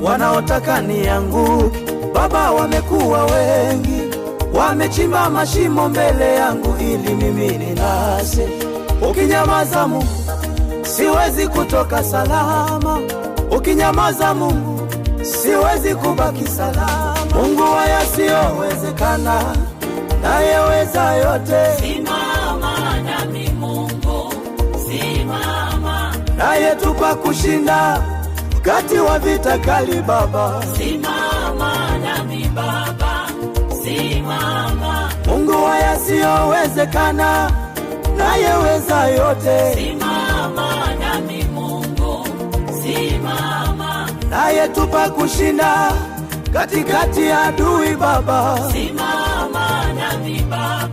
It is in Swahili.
wanaotaka nianguke. Baba, wamekuwa wengi, wamechimba mashimo mbele yangu ili mimi ninase. Ukinyamaza Mungu, siwezi kutoka salama. Ukinyamaza Mungu, siwezi kubaki salama. Mungu wa yasiyowezekana, nayeweza yote. Simama nami Mungu, simama. Nayetupa kushinda wakati wa vita kali Baba. Simama nami Baba, simama. Mungu wa yasiyowezekana, nayeweza yote. Simama nami Mungu, simama. Nayetupa kushinda katikati ya adui Baba. Simama nami Baba.